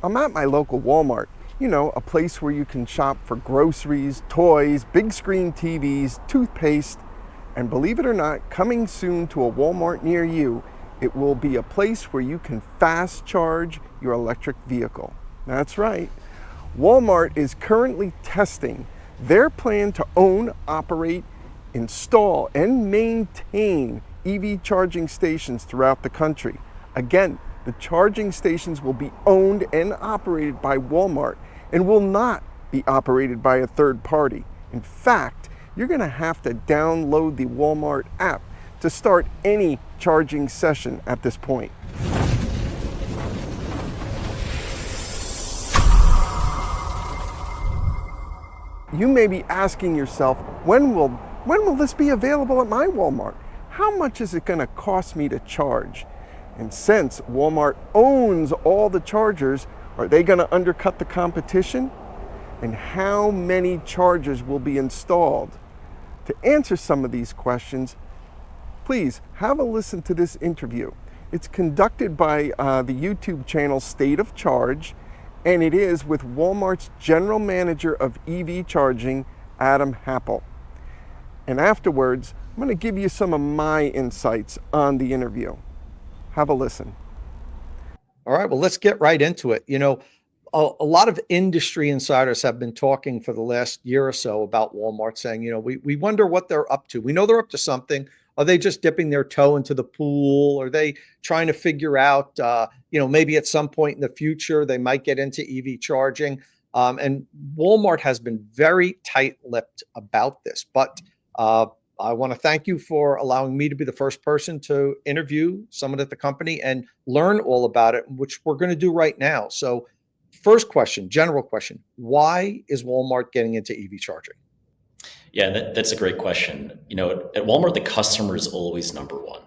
I'm at my local Walmart, a place where you can shop for groceries, toys, big screen TVs, toothpaste, and believe it or not, coming soon to a Walmart near you, it will be a place where you can fast charge your electric vehicle. That's right. Walmart is currently testing their plan to own, operate, install, and maintain EV charging stations throughout the country. Again, the charging stations will be owned and operated by Walmart and will not be operated by a third party. In fact, you're going to have to download the Walmart app to start any charging session at this point. You may be asking yourself, when will this be available at my Walmart? How much is it going to cost me to charge? And since Walmart owns all the chargers, are they going to undercut the competition? And how many chargers will be installed? To answer some of these questions, please have a listen to this interview. It's conducted by the YouTube channel State of Charge, and it is with Walmart's General Manager of EV Charging, Adam Happel. And afterwards, I'm going to give you some of my insights on the interview. Have a listen. All right, well, let's get right into it. A lot of industry insiders have been talking for the last year or so about Walmart, saying, we wonder what they're up to. We know they're up to something. Are they just dipping their toe into the pool? Are they trying to figure out, maybe at some point in the future, they might get into EV charging? And Walmart has been very tight-lipped about this. But I want to thank you for allowing me to be the first person to interview someone at the company and learn all about it, which we're going to do right now. So first question, general question, why is Walmart getting into EV charging? Yeah, that's a great question. At Walmart, the customer is always number one.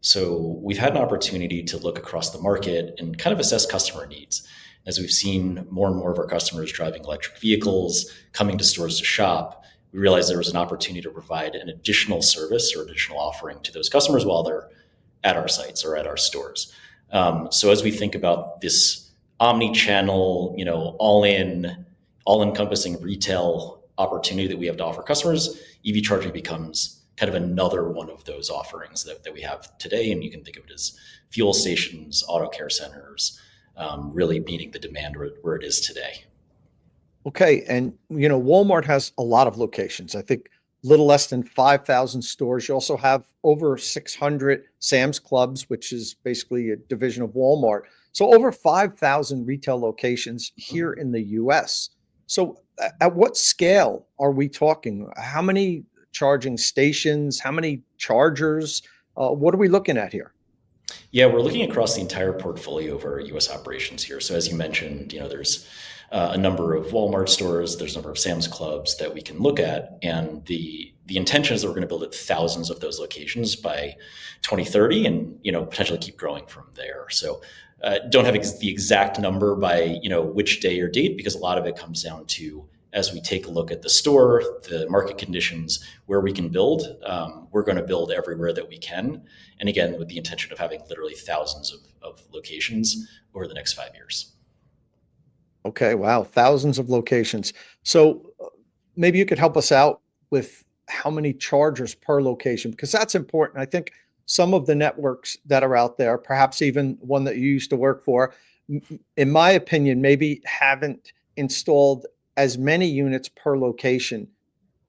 So we've had an opportunity to look across the market and kind of assess customer needs. As we've seen more and more of our customers driving electric vehicles, coming to stores to shop, we realized there was an opportunity to provide an additional service or additional offering to those customers while they're at our sites or at our stores. So as we think about this omni-channel, all-encompassing retail opportunity that we have to offer customers, EV charging becomes kind of another one of those offerings that we have today. And you can think of it as fuel stations, auto care centers, really meeting the demand where it is today. Okay. And, Walmart has a lot of locations. I think a little less than 5,000 stores. You also have over 600 Sam's Clubs, which is basically a division of Walmart. So over 5,000 retail locations here in the US. So at what scale are we talking? How many charging stations? How many chargers? What are we looking at here? Yeah, we're looking across the entire portfolio of our U.S. operations here. So as you mentioned, there's a number of Walmart stores, there's a number of Sam's Clubs that we can look at, and the intention is that we're going to build at thousands of those locations by 2030, and potentially keep growing from there. So don't have the exact number by which day or date, because a lot of it comes down to, as we take a look at the store, the market conditions, where we can build, we're going to build everywhere that we can. And again, with the intention of having literally thousands of locations over the next 5 years. Okay, wow, thousands of locations. So maybe you could help us out with how many chargers per location, because that's important. I think some of the networks that are out there, perhaps even one that you used to work for, in my opinion, maybe haven't installed as many units per location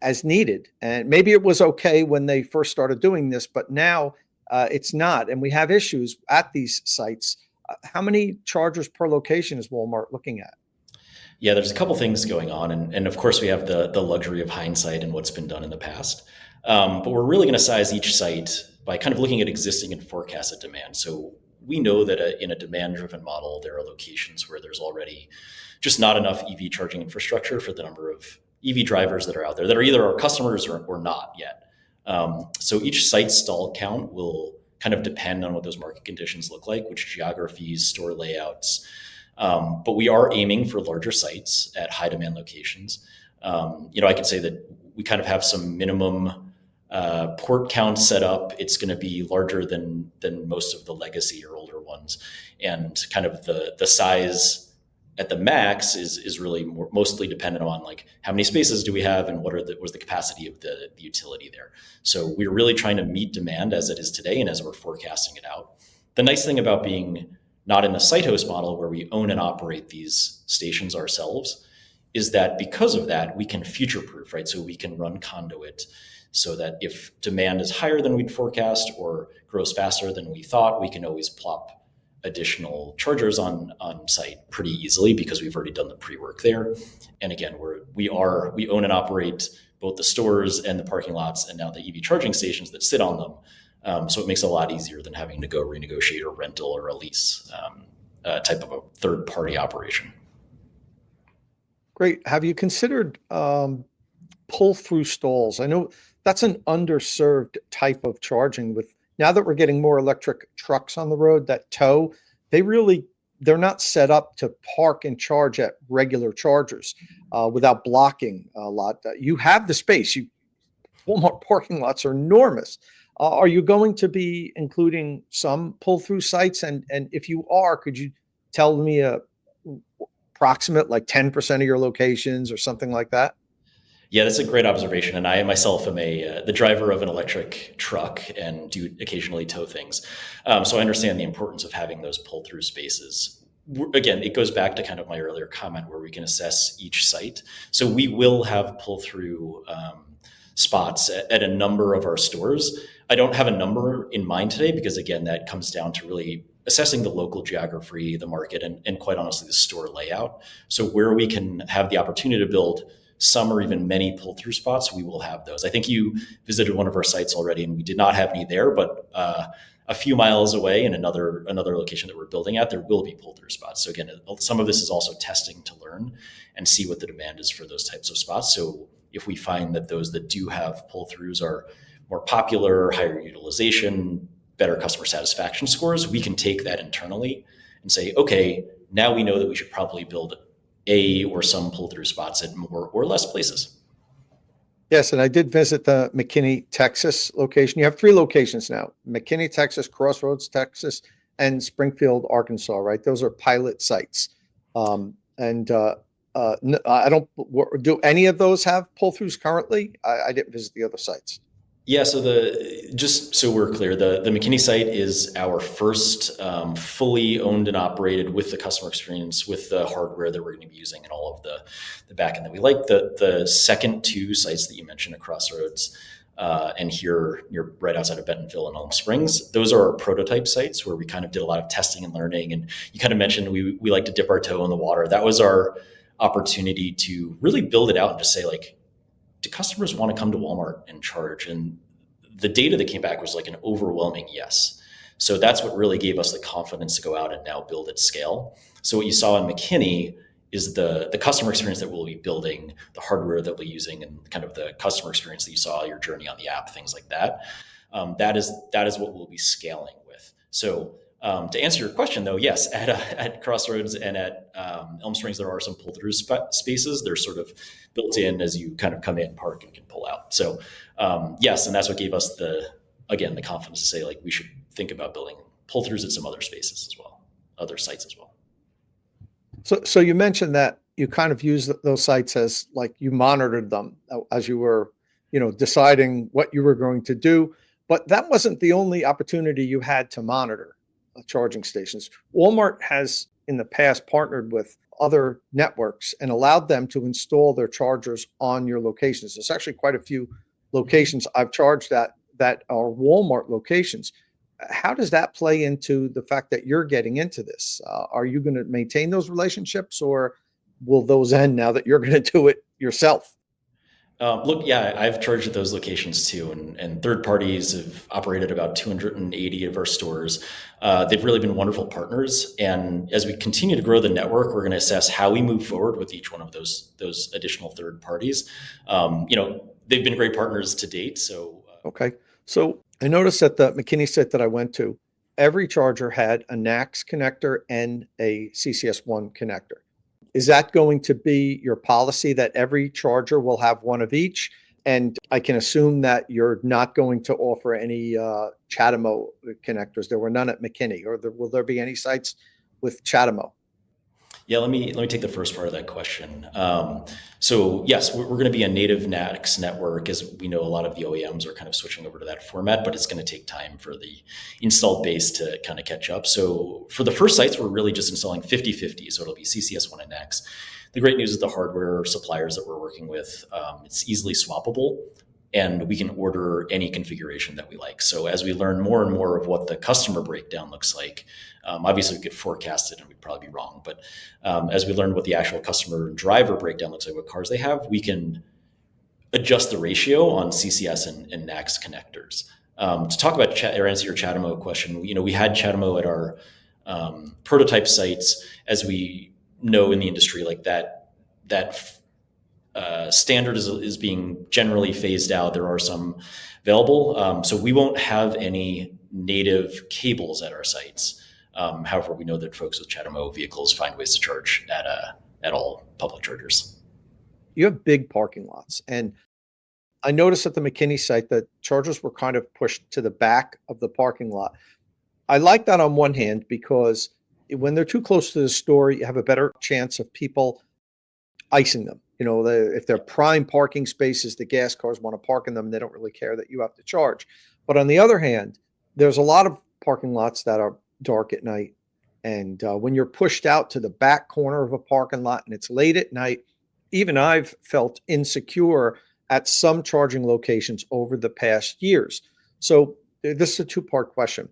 as needed. And maybe it was okay when they first started doing this, but now it's not. And we have issues at these sites. How many chargers per location is Walmart looking at? Yeah, there's a couple things going on. And of course, we have the luxury of hindsight and what's been done in the past. But we're really going to size each site by kind of looking at existing and forecasted demand. So we know that in a demand-driven model, there are locations where there's already just not enough EV charging infrastructure for the number of EV drivers that are out there that are either our customers or not yet. So each site stall count will kind of depend on what those market conditions look like, which geographies, store layouts. But we are aiming for larger sites at high demand locations. I could say that we kind of have some minimum port count set up. It's going to be larger than most of the legacy or older ones, and kind of the size at the max is really mostly dependent on like how many spaces do we have and what's the capacity of the utility there. So we're really trying to meet demand as it is today and as we're forecasting it out. The nice thing about being not in a site host model where we own and operate these stations ourselves is that because of that, we can future proof, right? So we can run conduit so that if demand is higher than we'd forecast or grows faster than we thought, we can always plop additional chargers on site pretty easily because we've already done the pre-work there. And again, we own and operate both the stores and the parking lots and now the EV charging stations that sit on them. So it makes it a lot easier than having to go renegotiate a rental or a lease type of a third party operation. Great. Have you considered pull through stalls? I know that's an underserved type of charging. With now that we're getting more electric trucks on the road that tow, they're not set up to park and charge at regular chargers without blocking a lot. You have the space. Walmart parking lots are enormous. Are you going to be including some pull through sites? And if you are, could you tell me approximate like 10% of your locations or something like that? Yeah, that's a great observation. And I myself am the driver of an electric truck and do occasionally tow things. So I understand the importance of having those pull-through spaces. Again, it goes back to kind of my earlier comment where we can assess each site. So we will have pull-through spots at a number of our stores. I don't have a number in mind today because, again, that comes down to really assessing the local geography, the market, and quite honestly, the store layout. So where we can have the opportunity to build some or even many pull-through spots, we will have those. I think you visited one of our sites already, and we did not have any there, but a few miles away in another location that we're building at, there will be pull-through spots. So again, some of this is also testing to learn and see what the demand is for those types of spots. So if we find that those that do have pull-throughs are more popular, higher utilization, better customer satisfaction scores, we can take that internally and say, okay, now we know that we should probably build or some pull-through spots at more or less places. Yes, and I did visit the McKinney, Texas location. You have 3 locations now: McKinney, Texas, Crossroads, Texas, and Springfield, Arkansas. Right? Those are pilot sites. I don't. Do any of those have pull-throughs currently? I didn't visit the other sites. Yeah, so just so we're clear, the McKinney site is our first fully owned and operated with the customer experience, with the hardware that we're going to be using and all of the backend that we like. The second 2 sites that you mentioned at Crossroads and here you're right outside of Bentonville and Elm Springs, those are our prototype sites where we kind of did a lot of testing and learning. And you kind of mentioned we like to dip our toe in the water. That was our opportunity to really build it out and just say, like, do customers want to come to Walmart and charge? And the data that came back was like an overwhelming yes. So that's what really gave us the confidence to go out and now build at scale. So what you saw in McKinney is the customer experience that we'll be building, the hardware that we'll be using, and kind of the customer experience that you saw, your journey on the app, things like that. That is what we'll be scaling with. So to answer your question, though, yes, at Crossroads and at Elm Springs, there are some pull-through spaces. They're sort of built in as you kind of come in, park, and can pull out. So yes, and that's what gave us the confidence to say, like, we should think about building pull-throughs at some other spaces as well, other sites as well. So you mentioned that you kind of use those sites as like you monitored them as you were, deciding what you were going to do, but that wasn't the only opportunity you had to monitor charging stations. Walmart has in the past partnered with other networks and allowed them to install their chargers on your locations. There's actually quite a few locations I've charged at that are Walmart locations. How does that play into the fact that you're getting into this? Are you going to maintain those relationships, or will those end now that you're going to do it yourself? Look, yeah, I've charged at those locations too, and third parties have operated about 280 of our stores. They've really been wonderful partners, and as we continue to grow the network, we're going to assess how we move forward with each one of those additional third parties. They've been great partners to date. So okay, so I noticed at the McKinney site that I went to, every charger had a NACS connector and a CCS1 connector. Is that going to be your policy that every charger will have one of each? And I can assume that you're not going to offer any CHAdeMO connectors. There were none at McKinney, or will there be any sites with CHAdeMO? Yeah, let me take the first part of that question. So yes, we're going to be a native NACS network, as we know a lot of the OEMs are kind of switching over to that format, but it's going to take time for the installed base to kind of catch up. So for the first sites, we're really just installing 50/50. So it'll be CCS1 and NACS. The great news is the hardware suppliers that we're working with, it's easily swappable, and we can order any configuration that we like. So as we learn more and more of what the customer breakdown looks like, obviously we could forecast it and we'd probably be wrong, but as we learn what the actual customer and driver breakdown looks like, what cars they have, we can adjust the ratio on CCS and NACS connectors. To talk about or answer your CHAdeMO question, we had CHAdeMO at our prototype sites. As we know in the industry, like that standard is being generally phased out. There are some available. So we won't have any native cables at our sites. However, we know that folks with CHAdeMO vehicles find ways to charge at all public chargers. You have big parking lots. And I noticed at the McKinney site that chargers were kind of pushed to the back of the parking lot. I like that on one hand, because when they're too close to the store, you have a better chance of people icing them. If they're prime parking spaces, the gas cars want to park in them. They don't really care that you have to charge. But on the other hand, there's a lot of parking lots that are dark at night. And when you're pushed out to the back corner of a parking lot and it's late at night, even I've felt insecure at some charging locations over the past years. So this is a two-part question.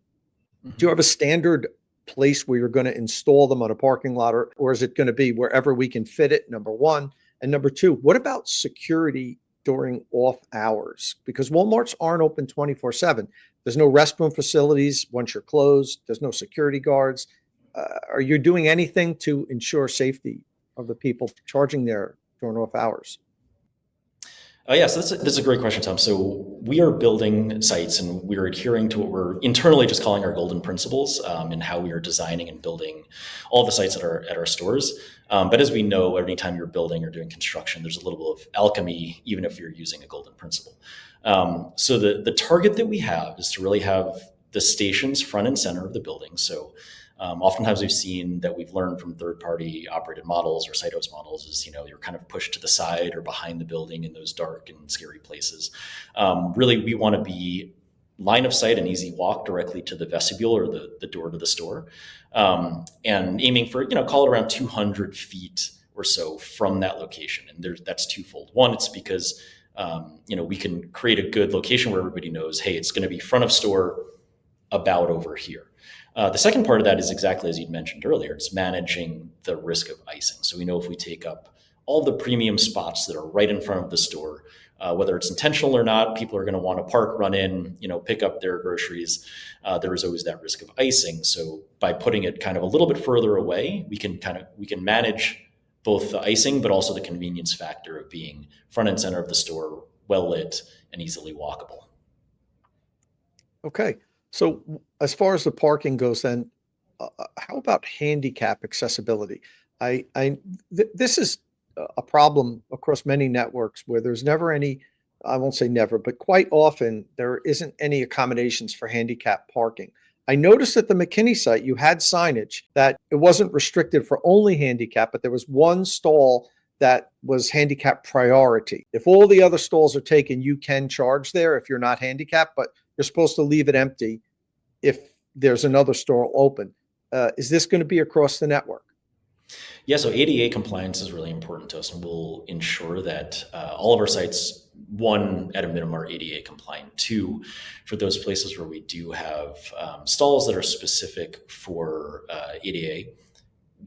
Do you have a standard place where you're going to install them on a parking lot, or is it going to be wherever we can fit it, number one? And number two, what about security during off hours? Because Walmarts aren't open 24/7. There's no restroom facilities once you're closed. There's no security guards. Are you doing anything to ensure safety of the people charging there during off hours? Yeah, so that's a great question, Tom. So we are building sites and we're adhering to what we're internally just calling our golden principles, in how we are designing and building all the sites at our stores. But as we know, anytime you're building or doing construction, there's a little bit of alchemy, even if you're using a golden principle. So the target that we have is to really have the stations front and center of the building. So oftentimes we've seen that we've learned from third-party operated models or site host models is, you're kind of pushed to the side or behind the building in those dark and scary places. Really, we want to be line of sight and easy walk directly to the vestibule or the door to the store, and aiming for, call it around 200 feet or so from that location. And that's twofold. One, it's because, we can create a good location where everybody knows, hey, it's going to be front of store about over here. The second part of that is exactly as you'd mentioned earlier. It's managing the risk of icing. So we know if we take up all the premium spots that are right in front of the store, whether it's intentional or not, people are going to want to park, run in, pick up their groceries. There is always that risk of icing. So by putting it kind of a little bit further away, we can manage both the icing, but also the convenience factor of being front and center of the store, well lit and easily walkable. Okay. So as far as the parking goes, then how about handicap accessibility? This is a problem across many networks where there's never any, I won't say never, but quite often there isn't any accommodations for handicap parking. I noticed at the McKinney site, you had signage that it wasn't restricted for only handicap, but there was one stall that was handicap priority. If all the other stalls are taken, you can charge there if you're not handicapped, but you're supposed to leave it empty if there's another store open. Is this going to be across the network? Yeah, so ADA compliance is really important to us, and we'll ensure that all of our sites, one, at a minimum, are ADA compliant. Two, for those places where we do have stalls that are specific for ADA,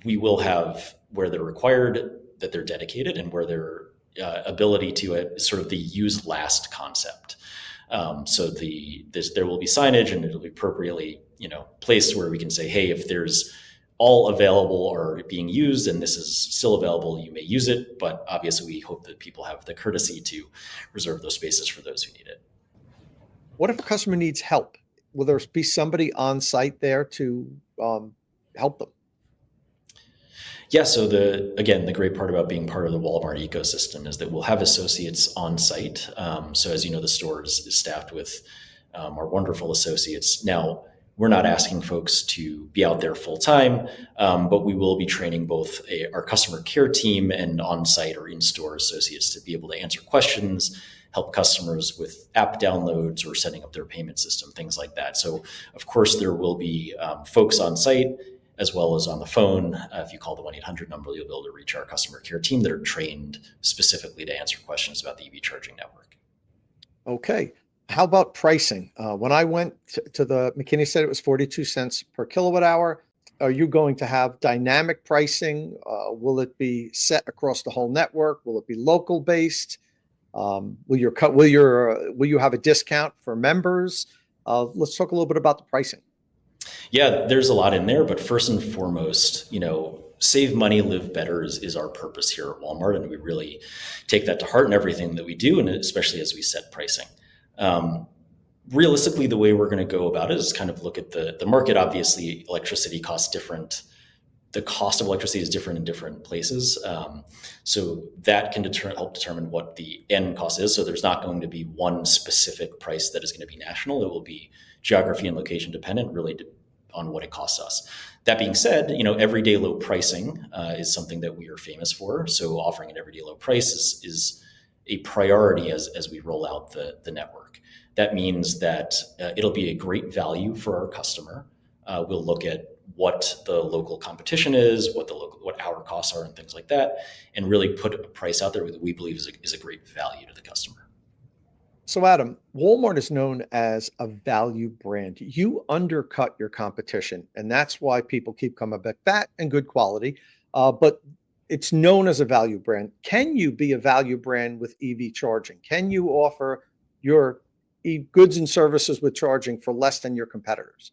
we will have where they're required that they're dedicated, and where their ability to it is sort of the use last concept. So there will be signage, and it'll be appropriately placed where we can say, hey, if there's all available or being used and this is still available, you may use it. But obviously we hope that people have the courtesy to reserve those spaces for those who need it. What if a customer needs help? Will there be somebody on site there to help them? Yeah, so the great part about being part of the Walmart ecosystem is that we'll have associates on site. So as you know, the store is staffed with our wonderful associates. Now, we're not asking folks to be out there full time, but we will be training both our customer care team and on-site or in-store associates to be able to answer questions, help customers with app downloads or setting up their payment system, things like that. So, of course, there will be folks on site as well as on the phone. If you call the 1-800 number, you'll be able to reach our customer care team that are trained specifically to answer questions about the EV charging network. Okay. How about pricing? When I went to the McKinney said it was 42 cents per kilowatt hour. Are you going to have dynamic pricing? Will it be set across the whole network? Will it be local based? Will you have a discount for members? Let's talk a little bit about the pricing. Yeah, there's a lot in there, but first and foremost, save money, live better is our purpose here at Walmart, and we really take that to heart in everything that we do, and especially as we set pricing. Realistically, the way we're going to go about it is kind of look at the market. Obviously, electricity costs different. The cost of electricity is different in different places. So that can help determine what the end cost is. So there's not going to be one specific price that is going to be national. It will be geography and location dependent, really on what it costs us. That being said, everyday low pricing is something that we are famous for. So offering an everyday low price is a priority as we roll out the network. That means that it'll be a great value for our customer. We'll look at what the local competition is, what our costs are, and things like that, and really put a price out there that we believe is a great value to the customer. So, Adam, Walmart is known as a value brand. You undercut your competition, and that's why people keep coming back. That and good quality, but it's known as a value brand. Can you be a value brand with EV charging? Can you offer your goods and services with charging for less than your competitors?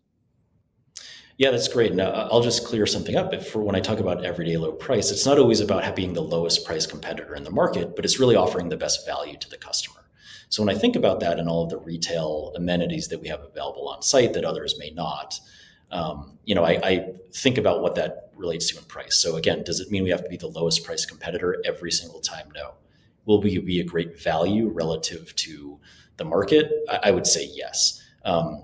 Yeah, that's great. Now, I'll just clear something up. When I talk about everyday low price, it's not always about being the lowest price competitor in the market, but it's really offering the best value to the customer. So when I think about that and all of the retail amenities that we have available on site that others may not, I think about what that relates to in price. So again, does it mean we have to be the lowest price competitor every single time? No. Will we be a great value relative to the market? I would say yes.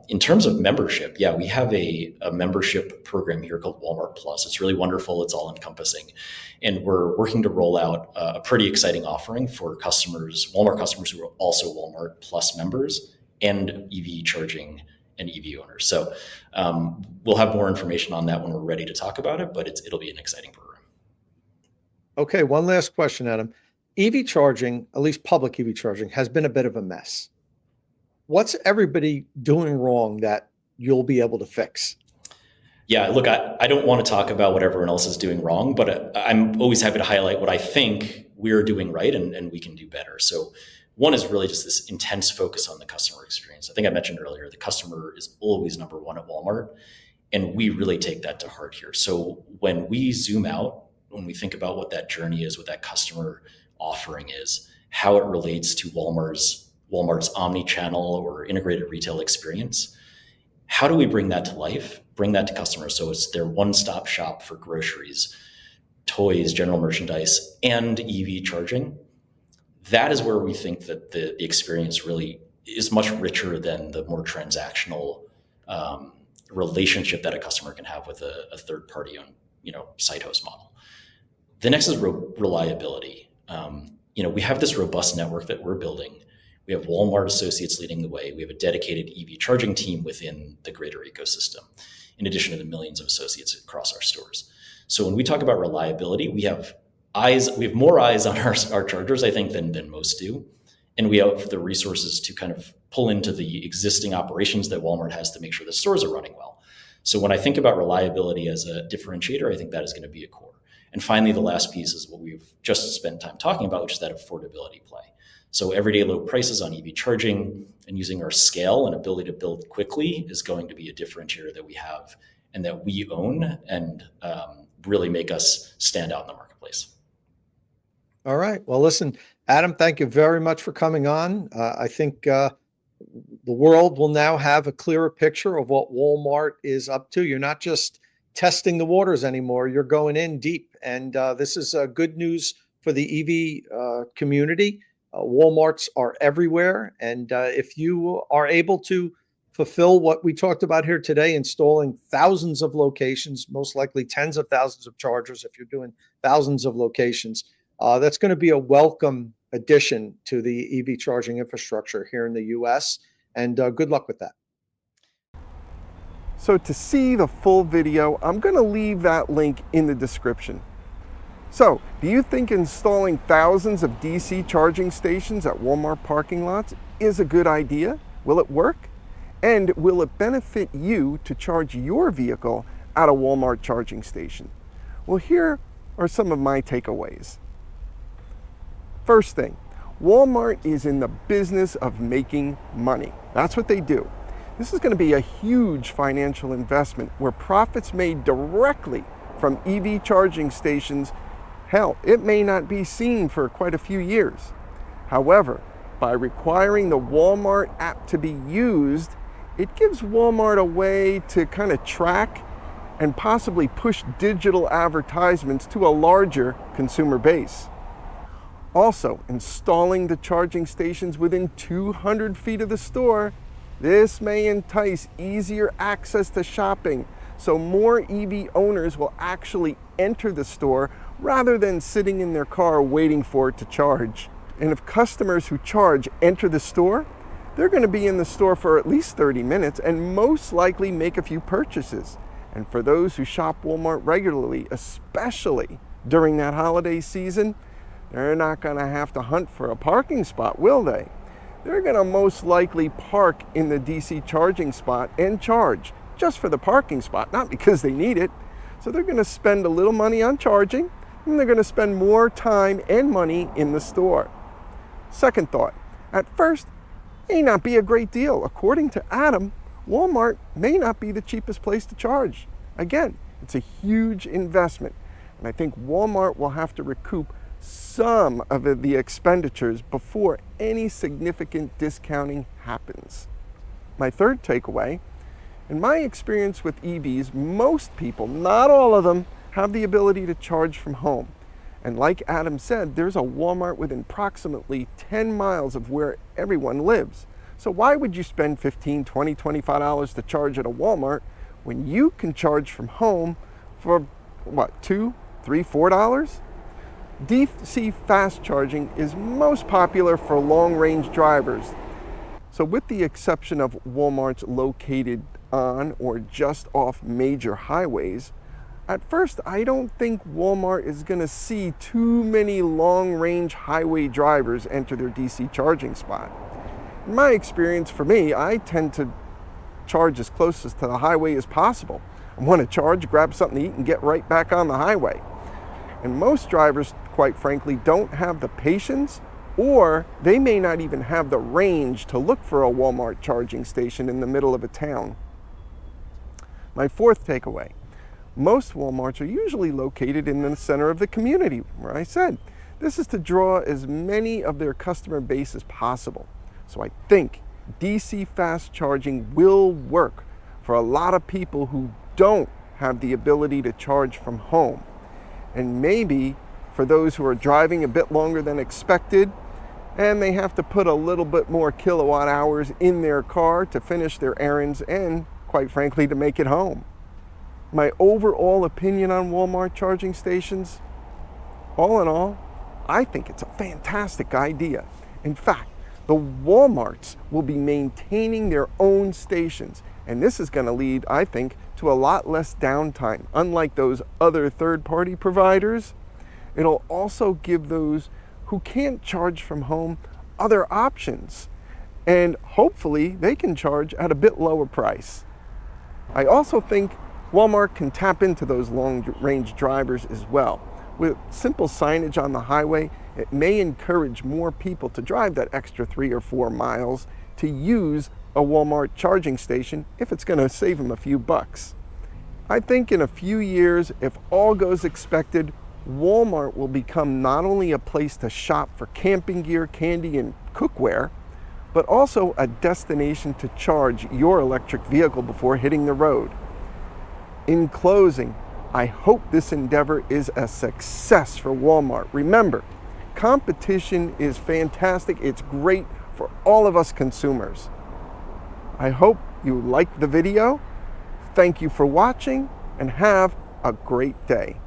In terms of membership, yeah, we have a membership program here called Walmart Plus. It's really wonderful. It's all encompassing. And we're working to roll out a pretty exciting offering for Walmart customers who are also Walmart Plus members and EV charging and EV owners. So we'll have more information on that when we're ready to talk about it, but it'll be an exciting program. Okay, one last question, Adam. EV charging, at least public EV charging, has been a bit of a mess. What's everybody doing wrong that you'll be able to fix? Yeah, look, I don't want to talk about what everyone else is doing wrong, but I'm always happy to highlight what I think we're doing right and we can do better. So one is really just this intense focus on the customer experience. I think I mentioned earlier, the customer is always number one at Walmart, and we really take that to heart here. So when we zoom out, when we think about what that journey is, what that customer offering is, how it relates to Walmart's omni-channel or integrated retail experience, how do we bring that to life, bring that to customers so it's their one-stop shop for groceries, toys, general merchandise, and EV charging? That is where we think that the experience really is much richer than the more transactional relationship that a customer can have with a third-party site host model. The next is reliability. We have this robust network that we're building. We have Walmart associates leading the way. We have a dedicated EV charging team within the greater ecosystem, in addition to the millions of associates across our stores. So when we talk about reliability, we have more eyes on our chargers, I think, than most do. And we have the resources to kind of pull into the existing operations that Walmart has to make sure the stores are running well. So when I think about reliability as a differentiator, I think that is going to be a core. And finally, the last piece is what we've just spent time talking about, which is that affordability play. So everyday low prices on EV charging and using our scale and ability to build quickly is going to be a differentiator that we have and that we own and really make us stand out in the marketplace. All right. Well, listen, Adam, thank you very much for coming on. I think the world will now have a clearer picture of what Walmart is up to. You're not just testing the waters anymore. You're going in deep. And this is good news for the EV community. Walmarts are everywhere. And if you are able to fulfill what we talked about here today, installing thousands of locations, most likely tens of thousands of chargers if you're doing thousands of locations. That's going to be a welcome addition to the EV charging infrastructure here in the US. And good luck with that. So to see the full video, I'm going to leave that link in the description. So, do you think installing thousands of DC charging stations at Walmart parking lots is a good idea? Will it work? And will it benefit you to charge your vehicle at a Walmart charging station? Well, here are some of my takeaways. First thing, Walmart is in the business of making money. That's what they do. This is going to be a huge financial investment where profits made directly from EV charging stations, hell, it may not be seen for quite a few years. However, by requiring the Walmart app to be used, it gives Walmart a way to kind of track and possibly push digital advertisements to a larger consumer base. Also, installing the charging stations within 200 feet of the store, this may entice easier access to shopping, so more EV owners will actually enter the store rather than sitting in their car waiting for it to charge. And if customers who charge enter the store, they're going to be in the store for at least 30 minutes and most likely make a few purchases. And for those who shop Walmart regularly, especially during that holiday season, they're not going to have to hunt for a parking spot, will they? They're going to most likely park in the DC charging spot and charge just for the parking spot, not because they need it. So they're going to spend a little money on charging, and they're going to spend more time and money in the store. Second thought, at first, may not be a great deal. According to Adam, Walmart may not be the cheapest place to charge. Again, it's a huge investment, and I think Walmart will have to recoup some of the expenditures before any significant discounting happens. My third takeaway, in my experience with EVs, most people, not all of them, have the ability to charge from home. And like Adam said, there's a Walmart within approximately 10 miles of where everyone lives. So why would you spend $15, $20, $25 to charge at a Walmart when you can charge from home for what, $2, $3, $4? DC fast charging is most popular for long-range drivers. So with the exception of Walmarts located on or just off major highways, at first I don't think Walmart is going to see too many long-range highway drivers enter their DC charging spot. In my experience, for me, I tend to charge as close to the highway as possible. I want to charge, grab something to eat, and get right back on the highway. And most drivers, quite frankly, don't have the patience, or they may not even have the range to look for a Walmart charging station in the middle of a town. My fourth takeaway, most Walmarts are usually located in the center of the community, where I said, this is to draw as many of their customer base as possible. So I think DC fast charging will work for a lot of people who don't have the ability to charge from home. And maybe for those who are driving a bit longer than expected, and they have to put a little bit more kilowatt hours in their car to finish their errands and, quite frankly, to make it home. My overall opinion on Walmart charging stations, all in all, I think it's a fantastic idea. In fact, the Walmarts will be maintaining their own stations, and this is going to lead, I think, to a lot less downtime. Unlike those other third-party providers, it'll also give those who can't charge from home other options, and hopefully they can charge at a bit lower price. I also think Walmart can tap into those long-range drivers as well. With simple signage on the highway, it may encourage more people to drive that extra 3 or 4 miles to use a Walmart charging station if it's going to save them a few bucks. I think in a few years, if all goes expected, Walmart will become not only a place to shop for camping gear, candy, and cookware, but also a destination to charge your electric vehicle before hitting the road. In closing, I hope this endeavor is a success for Walmart. Remember, competition is fantastic. It's great for all of us consumers. I hope you liked the video. Thank you for watching and have a great day.